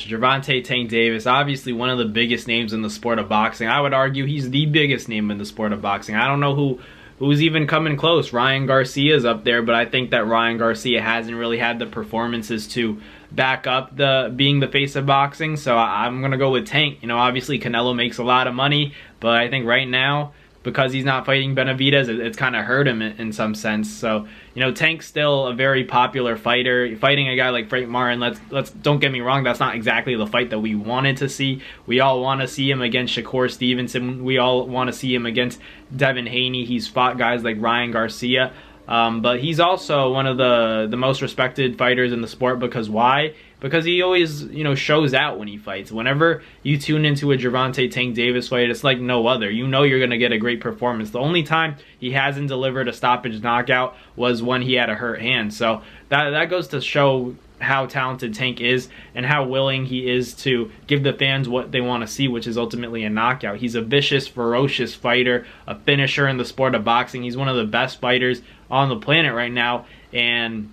Gervonta Tank Davis, obviously one of the biggest names in the sport of boxing. I would argue he's the biggest name in the sport of boxing. I don't know who's even coming close. Ryan Garcia is up there, but I think that Ryan Garcia hasn't really had the performances to back up being the face of boxing. So I'm gonna go with Tank. You know, obviously Canelo makes a lot of money, but I think right now, because he's not fighting Benavidez, it's kind of hurt him in some sense. So, you know, Tank's still a very popular fighter. Fighting a guy like Frank Martin, let's don't get me wrong, that's not exactly the fight that we wanted to see. We all want to see him against Shakur Stevenson. We all want to see him against Devin Haney. He's fought guys like Ryan Garcia. But he's also one of the most respected fighters in the sport. Because why? Because he always, you know, shows out when he fights. Whenever you tune into a Gervonta Tank Davis fight, it's like no other. You know you're going to get a great performance. The only time he hasn't delivered a stoppage knockout was when he had a hurt hand. So that goes to show how talented Tank is and how willing he is to give the fans what they want to see, which is ultimately a knockout. He's a vicious, ferocious fighter, a finisher in the sport of boxing. He's one of the best fighters on the planet right now. And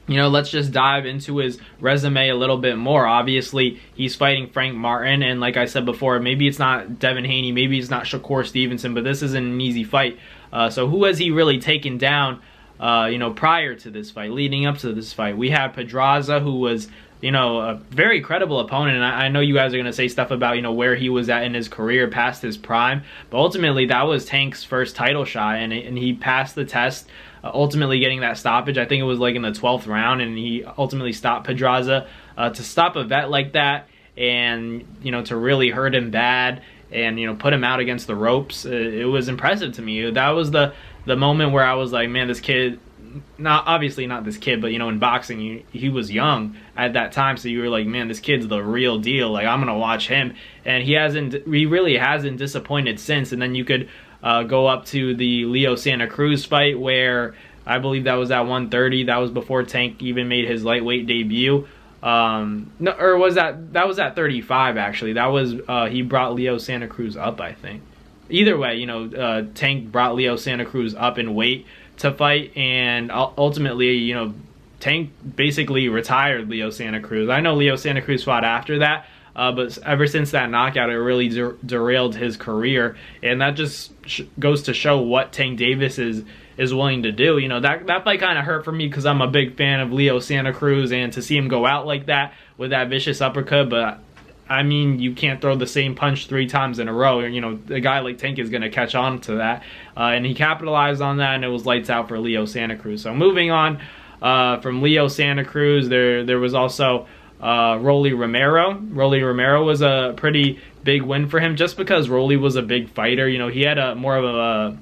you know, let's just dive into his resume a little bit more. Obviously, he's fighting Frank Martin, and like I said before, maybe it's not Devin Haney, maybe it's not Shakur Stevenson, but this isn't an easy fight. So who has he really taken down, you know, prior to this fight, leading up to this fight? We have Pedraza, who was, you know, a very credible opponent, and I know you guys are going to say stuff about, you know, where he was at in his career past his prime, but ultimately that was Tank's first title shot, and he passed the test, ultimately getting that stoppage. I think it was like in the 12th round, and he ultimately stopped Pedraza. To stop a vet like that and, you know, to really hurt him bad and, you know, put him out against the ropes, it was impressive to me. That was the moment where I was like, man, this kid, obviously not this kid, but, you know, in boxing, he was young at that time, so you were like, man, this kid's the real deal. Like, I'm gonna watch him. And he really hasn't disappointed since. And then you could go up to the Leo Santa Cruz fight, where I believe that was at 130. That was before Tank even made his lightweight debut. No, or was that was at 35 actually. That was he brought Leo Santa Cruz up, I think. Either way, you know, Tank brought Leo Santa Cruz up in weight to fight, and ultimately, you know, Tank basically retired Leo Santa Cruz. I know Leo Santa Cruz fought after that, but ever since that knockout, it really derailed his career, and that just goes to show what Tank Davis is willing to do. You know, that fight kind of hurt for me because I'm a big fan of Leo Santa Cruz, and to see him go out like that with that vicious uppercut, but I mean, you can't throw the same punch 3 times in a row. You know, a guy like Tank is going to catch on to that, and he capitalized on that, and it was lights out for Leo Santa Cruz. So moving on from Leo Santa Cruz, there was also Rolly Romero. Rolly Romero was a pretty big win for him, just because Rolly was a big fighter. You know, he had more of a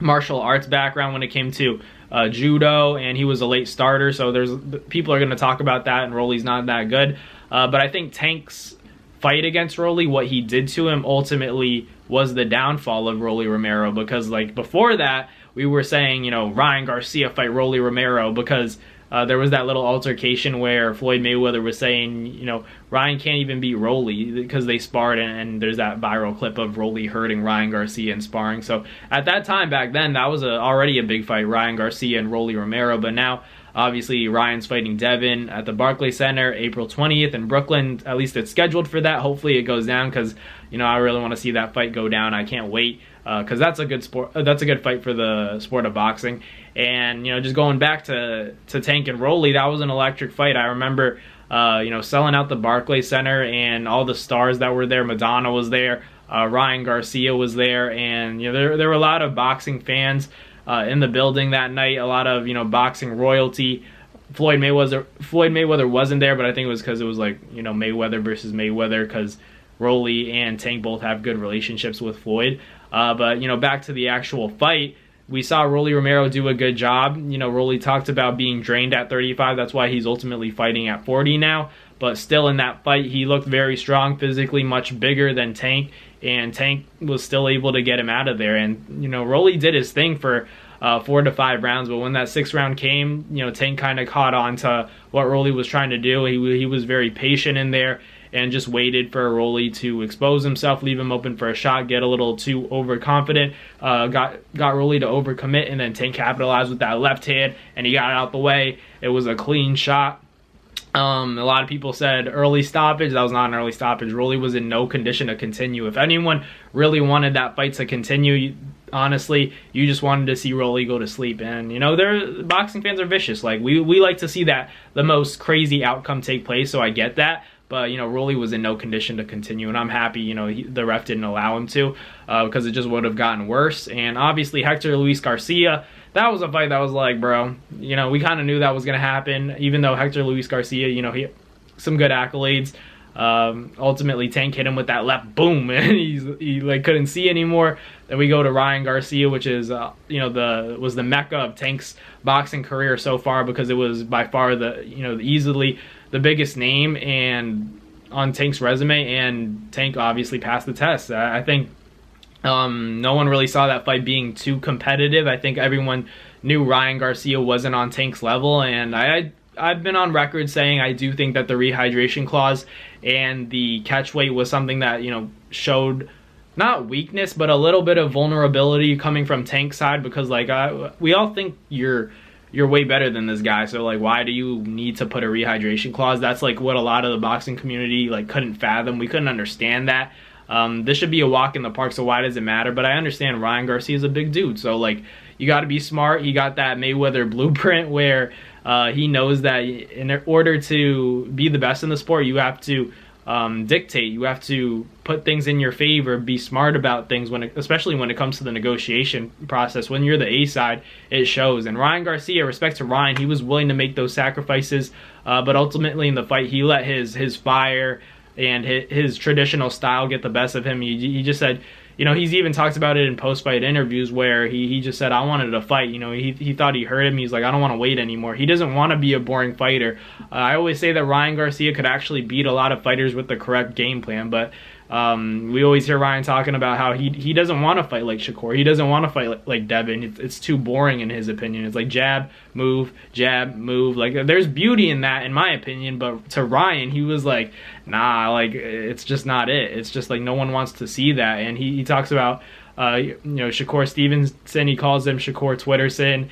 martial arts background when it came to judo, and he was a late starter, so people are going to talk about that, and Rolly's not that good. But I think Tank's fight against Rolly, what he did to him, ultimately was the downfall of Rolly Romero, because like before that, we were saying, you know, Ryan Garcia fight Rolly Romero, because there was that little altercation where Floyd Mayweather was saying, you know, Ryan can't even beat Rolly because they sparred, and there's that viral clip of Rolly hurting Ryan Garcia in sparring. So at that time back then, that was already a big fight, Ryan Garcia and Rolly Romero. But now, obviously, Ryan's fighting Devin at the Barclays Center April 20th in Brooklyn. At least it's scheduled for that. Hopefully it goes down, because, you know, I really want to see that fight go down. I can't wait, because that's a good sport. That's a good fight for the sport of boxing. And, you know, just going back to Tank and Rolly, that was an electric fight. I remember, you know, selling out the Barclays Center, and all the stars that were there. Madonna was there, Ryan Garcia was there, and, you know, there were a lot of boxing fans in the building that night. A lot of, you know, boxing royalty. Floyd Mayweather wasn't there, but I think it was because it was like, you know, Mayweather versus Mayweather, because Rolly and Tank both have good relationships with Floyd. But, you know, back to the actual fight, we saw Rolly Romero do a good job. You know, Rolly talked about being drained at 35. That's why he's ultimately fighting at 40 now. But still, in that fight, he looked very strong, physically much bigger than Tank, and Tank was still able to get him out of there. And, you know, Rolly did his thing for 4 to 5 rounds, but when that 6th round came, you know, Tank kind of caught on to what Rolly was trying to do. He was very patient in there and just waited for Rolly to expose himself, leave him open for a shot, get a little too overconfident, got Rolly to overcommit, and then Tank capitalized with that left hand, and he got it out the way. It was a clean shot. A lot of people said early stoppage. That was not an early stoppage. Rolly was in no condition to continue. If anyone really wanted that fight to continue, honestly, you just wanted to see Rolly go to sleep. And, you know, boxing fans are vicious. Like, we like to see that the most crazy outcome take place, so I get that. But, you know, Rolly was in no condition to continue, and I'm happy, you know, the ref didn't allow him to, because it just would have gotten worse. And obviously, Hector Luis Garcia, that was a fight that was like, bro, you know, we kind of knew that was going to happen, even though Hector Luis Garcia, you know, he some good accolades. Ultimately, Tank hit him with that left boom, and he like couldn't see anymore. Then we go to Ryan Garcia, which is you know, was the mecca of Tank's boxing career so far, because it was by far easily the biggest name and on Tank's resume, and Tank obviously passed the test. I think no one really saw that fight being too competitive. I think everyone knew Ryan Garcia wasn't on Tank's level, and I've been on record saying I do think that the rehydration clause and the catch weight was something that, you know, showed not weakness, but a little bit of vulnerability coming from Tank's side, because like we all think you're way better than this guy, so like why do you need to put a rehydration clause? That's like what a lot of the boxing community like couldn't fathom. We couldn't understand that. This should be a walk in the park, so why does it matter? But I understand Ryan Garcia is a big dude, so like you got to be smart. He got that Mayweather blueprint where he knows that in order to be the best in the sport, you have to dictate. You have to put things in your favor, be smart about things, especially when it comes to the negotiation process. When you're the A side, it shows. And Ryan Garcia, respect to Ryan, he was willing to make those sacrifices, but ultimately in the fight, he let his fire and his traditional style get the best of him. He just said, you know, he's even talked about it in post-fight interviews where he just said, I wanted to fight. You know, he thought he hurt him. He's like, I don't want to wait anymore. He doesn't want to be a boring fighter. I always say that Ryan Garcia could actually beat a lot of fighters with the correct game plan, but we always hear Ryan talking about how he doesn't want to fight like Shakur. He doesn't want to fight like Devin. It's too boring in his opinion. It's like jab, move. Like, there's beauty in that, in my opinion, but to Ryan, he was like, nah, like, it's just not it. It's just like no one wants to see that. And he talks about you know, Shakur Stevenson, he calls him Shakur Twitterson.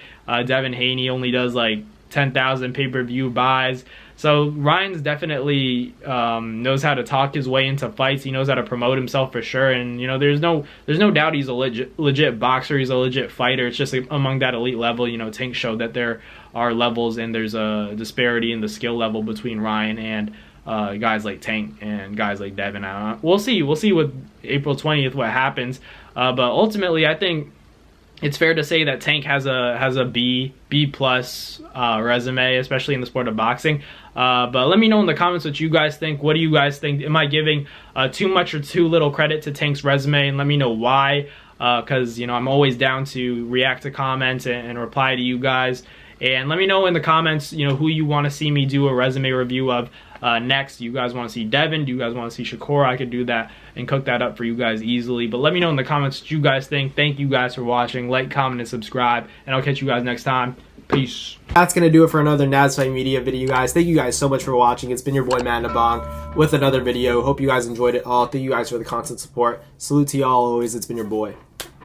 Devin Haney only does like 10,000 pay-per-view buys. So Ryan's definitely knows how to talk his way into fights. He knows how to promote himself for sure. And, you know, there's no doubt he's a legit boxer. He's a legit fighter. It's just like, among that elite level, you know, Tank showed that there are levels and there's a disparity in the skill level between Ryan and guys like Tank and guys like Devin. We'll see with April 20th what happens. But ultimately, I think it's fair to say that Tank has a B plus resume, especially in the sport of boxing. But let me know in the comments what you guys think. What do you guys think? Am I giving too much or too little credit to Tank's resume? And let me know why, because, you know, I'm always down to react to comments and reply to you guys. And let me know in the comments, you know, who you want to see me do a resume review of next. Do you guys want to see Devin? Do you guys want to see Shakur? I could do that and cook that up for you guys easily. But let me know in the comments what you guys think. Thank you guys for watching. Like, comment, and subscribe. And I'll catch you guys next time. Peace. That's going to do it for another Nads Fight Media video, guys. Thank you guys so much for watching. It's been your boy, Mandabong, with another video. Hope you guys enjoyed it all. Thank you guys for the constant support. Salute to y'all always. It's been your boy.